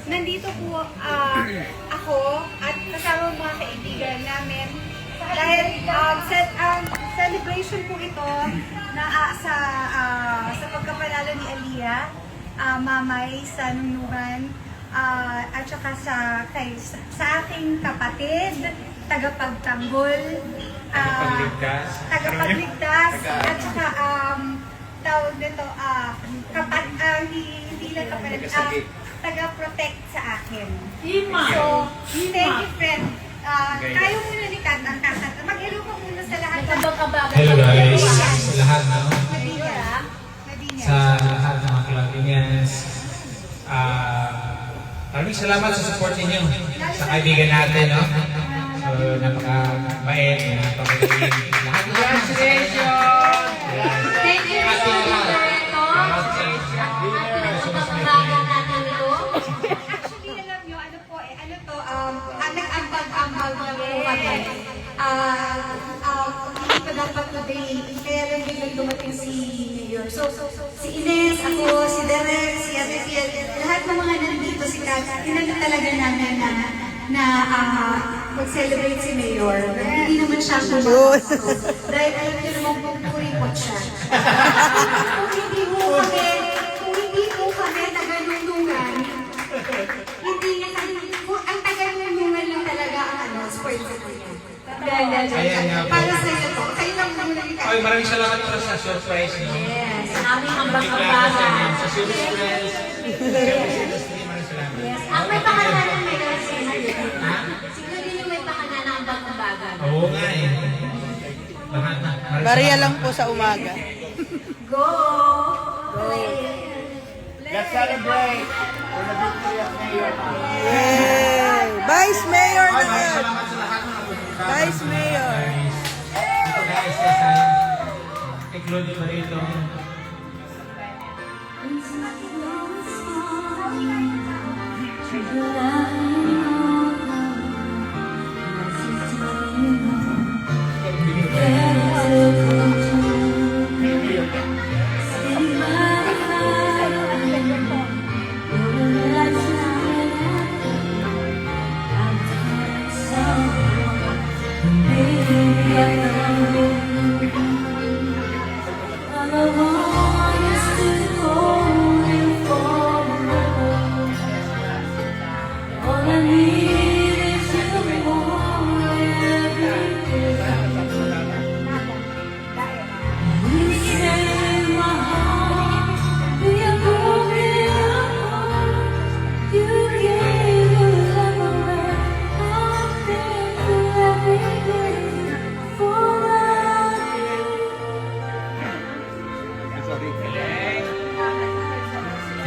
nandito po ako at kasama mga kaibigan namin dahil celebration po ito na sa pagkapanalo ni Aliyah, Mamay sa nunuhan, at saka sa aking kapatid, tagapagtanggol, tagapagligtas, at saka tawag nito, hindi lang kapatid, taga-protect sa akin. So, thank you, friend. Kayo muna ni Kat ang kakat. Mag-hello ka muna sa lahat. Hello guys, sa lahat, no? Nadine. Sa lahat ng mga Kalabingans. Maraming salamat sa support ninyo sa kaibigan natin, no? So, napaka-bait, napaka-galing. Lahat, congratulations! Thank you, Mr. Actually, alam nyo, ano po eh, ano to, nag-ambag-ambag po kami. Hindi pa dapat today, pero biglang dumating si Mayor. So, si Ines, ako, si Derek, si Ate Fiel, lahat ng mga nandito si Kat, tinanong talaga namin na mag-celebrate si Mayor. Hindi naman siya pumasok. Dahil alam niyo naman kung kuripot siya. Kung hindi po kami taga-nunungan, hindi niya ang taga-nunungan lang talaga ang sports sa kanya. Para sa iyo to. Kayo lang muna ni Kat. Oy, maraming salamat po sa surprise, no? Yes, aming ambag-ambagan. Sa surprise. Maraming salamat. Yes, ang may pangalan ng Mayor Sena. Siguro din yung may pangalan ng ambag-ambagan. Oo nga eh. Lahat na. Bariya lang po sa umaga. Go! Let's celebrate for the victory of Mayor. Yay! Vice Mayor na Maraming yun! salamat sa lahat ng napupunta. Vice Mayor! Ito guys, sa include pa rito.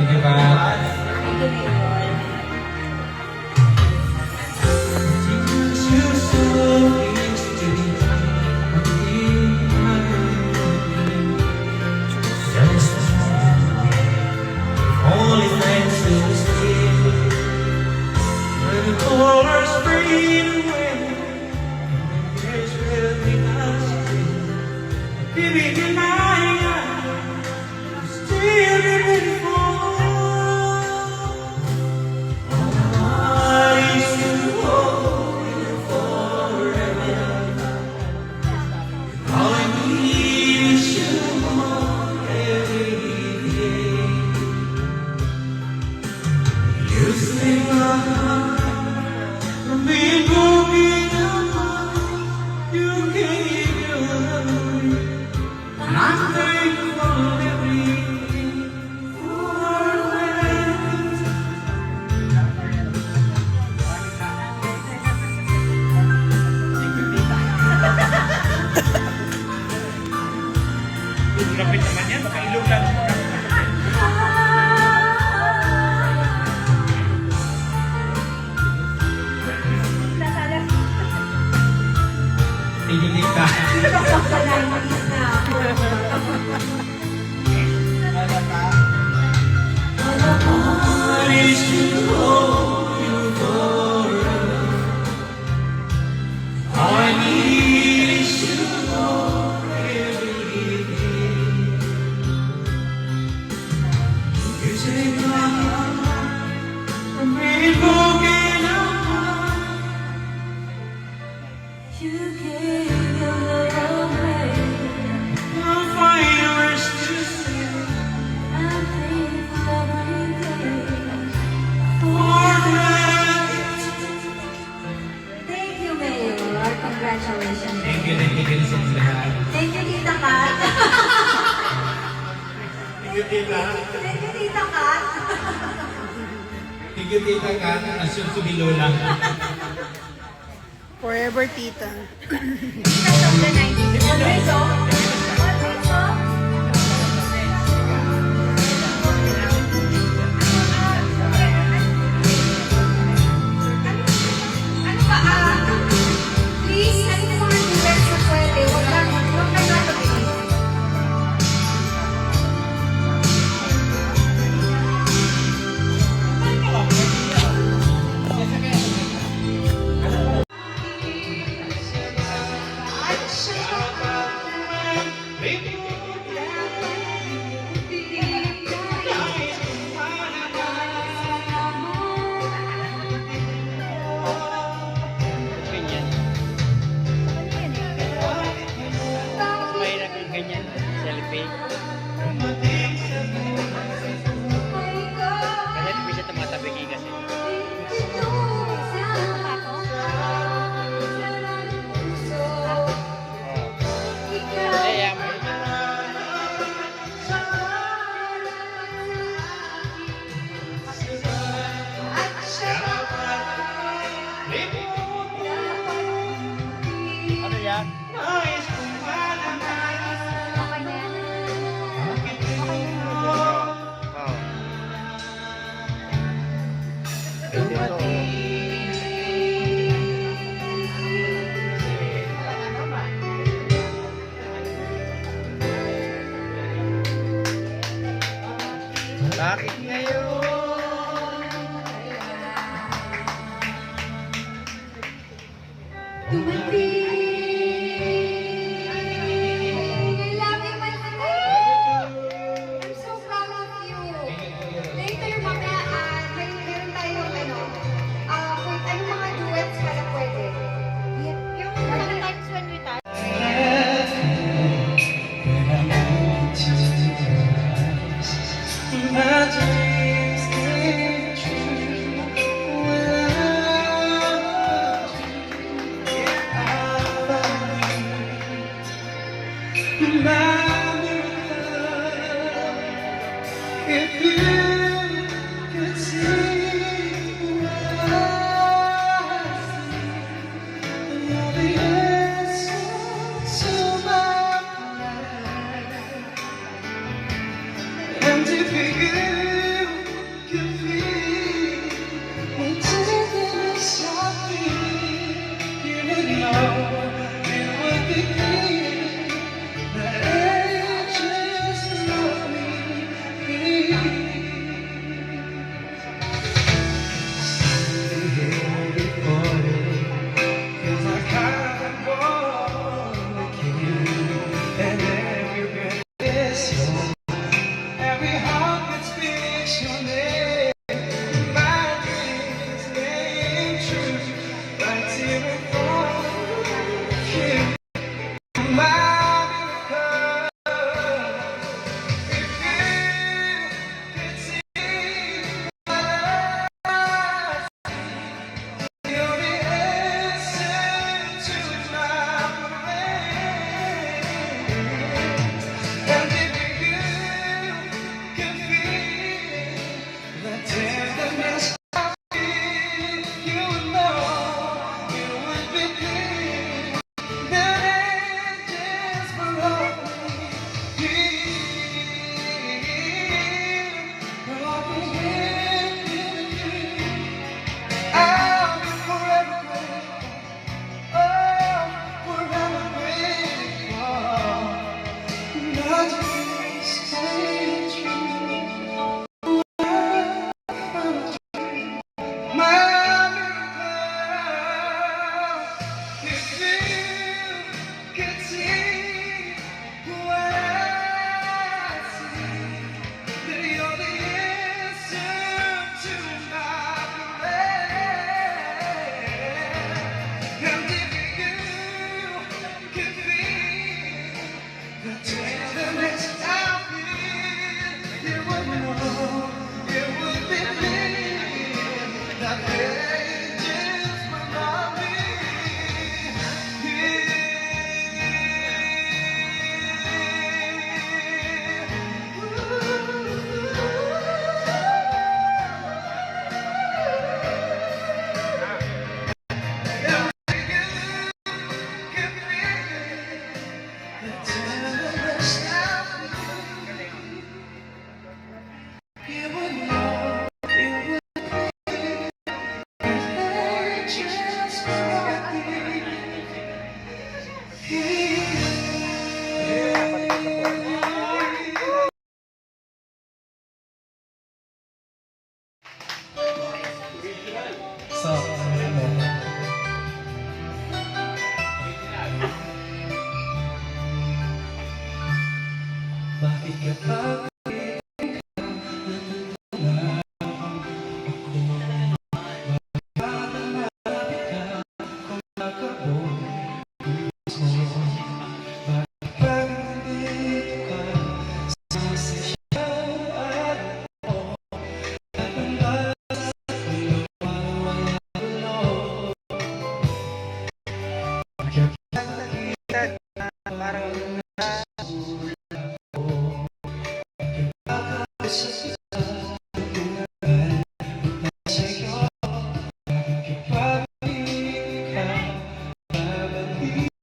Thank you, Pat. Only thanks to the steel, when the colors fade away, and there's really nothing. Giving in my eyes, still be beautiful. I used to hold you forever. All I need is you more every day. You save my heart from being broken apart. You gave your love, and I'm thankful everything for that. Lapit naman yan, baka ilong lang. Tingin ka. I used to hold you forever. All I need is you more every day. You take my heart from Thank you, Tita Kat. Tingin tita ka, asyon sumilo lang. Forever tita. Because of the 90s. Always, oh. Always, oh. Ano ba, please, ano yung mga duets na pwede? Huwag lang natapilin. Ganyan. Mahirap yung ganyan. Selfie. Kasi hindi siya tumatabigi kasi. Kaya may ano yan? Oo. Bakit ngayon? I love you, my friend. I'm so proud of you. Later, mamaya, meron tayong kung anong mga duets pala pwede. Yung Sometimes when we touch, If you could see what I see, you're the answer to my life. And if you could feel the tenderness I feel, you would know it would be clear that angels love me. Every heart that speaks your name, my dreams came true. Right here before you, my miracle. If you could see what I see, you're the answer to my pain. And if you could feel the tenderness I feel, you would know it would be clear that angels below me I'll be forever grateful. Oh, forever grateful. Not to stay true. My miracle. If you could see what I see, that you're the answer to my prayer. And if you could feel the tenderness I feel, you would know it would be clear that angels will love me. Ooh. you would know, you would just want me. So, sabihin mo. Bakit ka pa?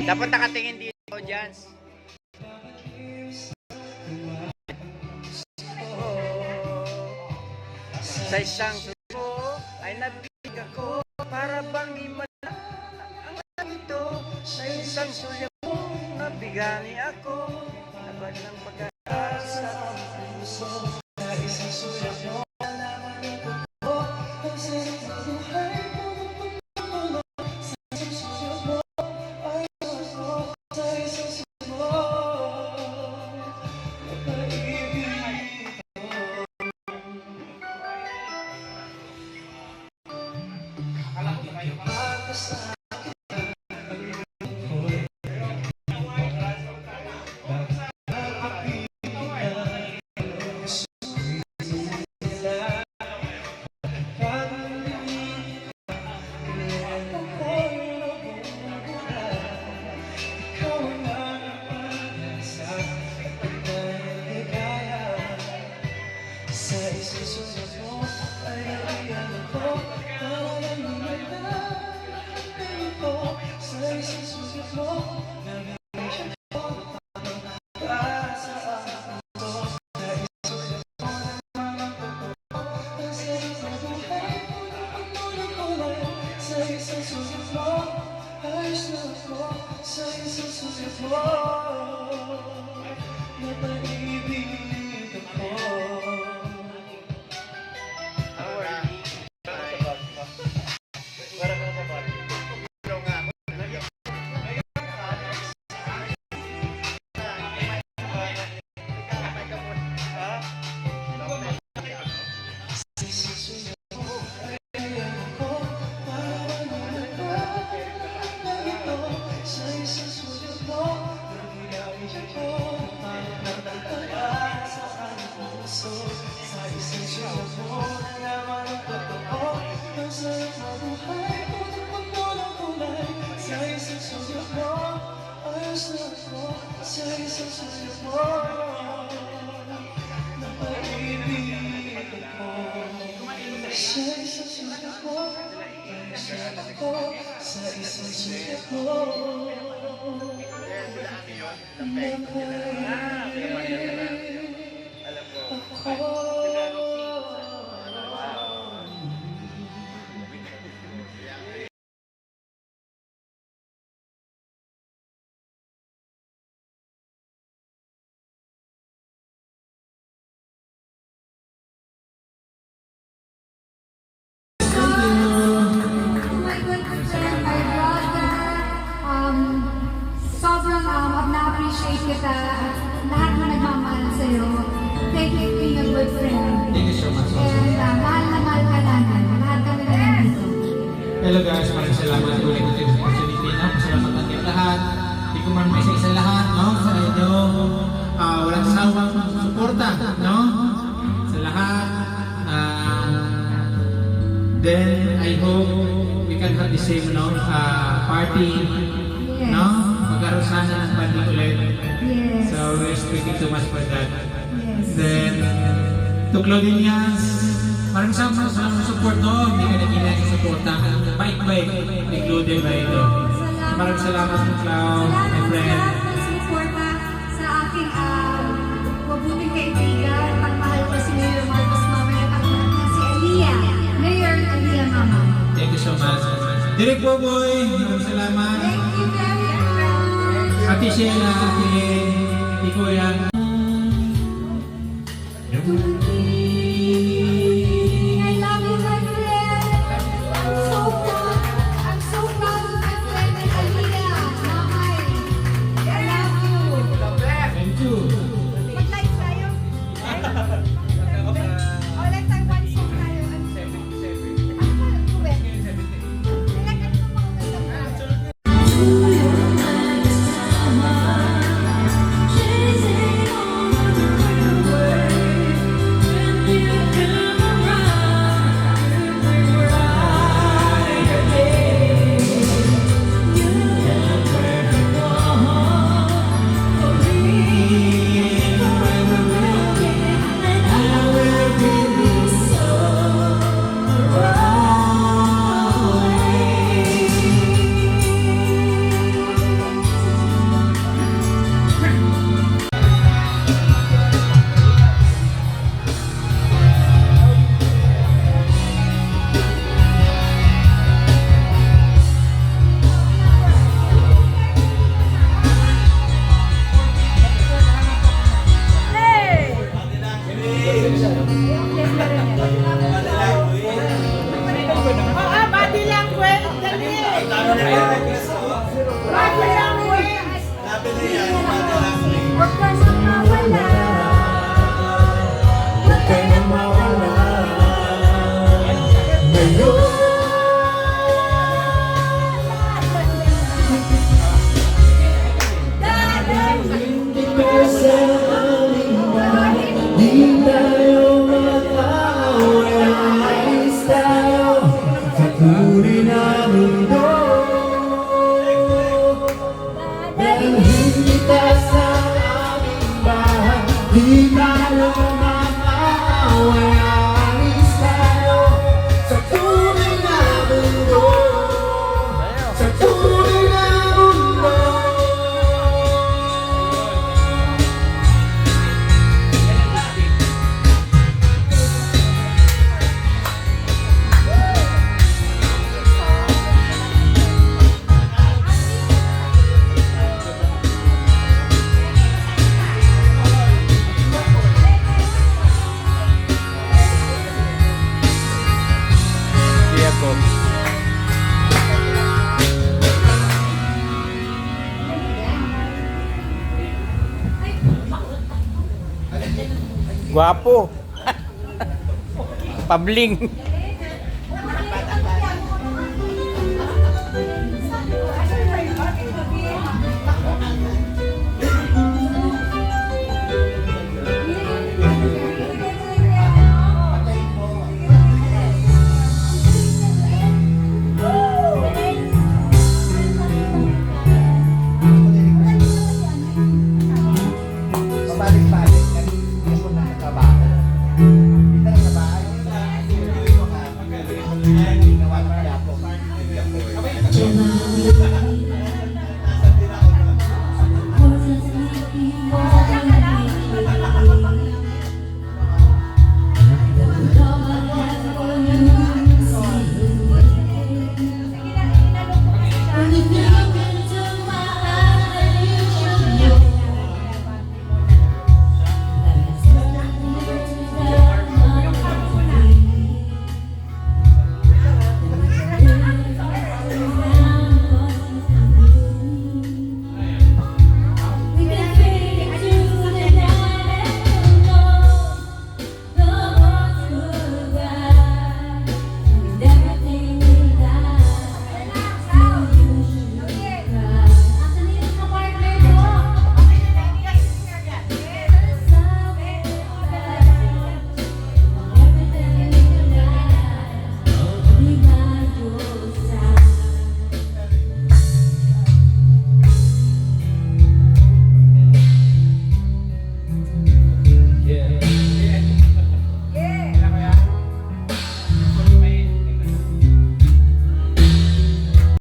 Dapat nakatingin dito, Jans. Sa isang suko ay nabig ako para bang himala ang ito. Sa isang sulya mo nabigani ako. Nabag ng pag-asa ang puso. Sa isang sulya mo nalaman ang totoo. Ang sarap ng buhay mo. Sa isang sulya mo ay ako. Sa isang sulya mo napaibig ako. Sa isang sulat mo ay nabigyan ako. Parang nilalaman ko. Sa isang sulat mo nabigyan ako. Pag-asa ang puso. Sa isang sulat mo nalaman ang totoo. Ang sarap ng buhay mo na pagkulay-kulay. Sa isang sulat mo ayos na ako. Sa isang sulat mo napaibig ako. Sa isang sulat mo Oh my goodness, my brother, sobrang na-appreciate kita at lahat na nagmamahal sa'yo. Thank you for being a good friend. Thank you so much. And mahal na mahal ka namin. Lahat kami na nandito. Hello guys, maraming salamat ulit sa opportunity, no? Salamat natin lahat. Hindi ko man may isa lahat, no? Sa inyo, walang sawang suporta, no? Sa lahat. Then, I hope we can have the same, no? Party, Yes. no? Magkaroon sana ng party ulit. Yes. So, we're expecting too much for that. Yes. Then, to Claudinians, maraming salamat sa support, no? Hindi ka nakilang sa suporta. Bait-bait, included ba ito? Maraming salamat sa Cloud, my friend. Salamat sa suporta sa aking mabuting kaibigan. Pagmahal ko si Mayor Marcos Direk Boboy, maraming salamat. Thank you very much. Ate Sheila, Ate Kuya. I love you, my friend. I'm so proud of my friend, Aliyah. Mamay. I love you. Thank you. Mag-live tayo? Oh, let's have one song tayo. Ano ba? Duet. Kailangan mo mga duet. Huwag ka nang mawala. Huwag ka nang mawala. Hindi ko sa aling di tayo makaway. Ayos tayo sa tunay na mundo. Dahil hindi tayo sa aming bahay, di tayo makaway. Ayos tayo sa tunay na mundo. Sa tunay na mundo. Guwapo. Pabling.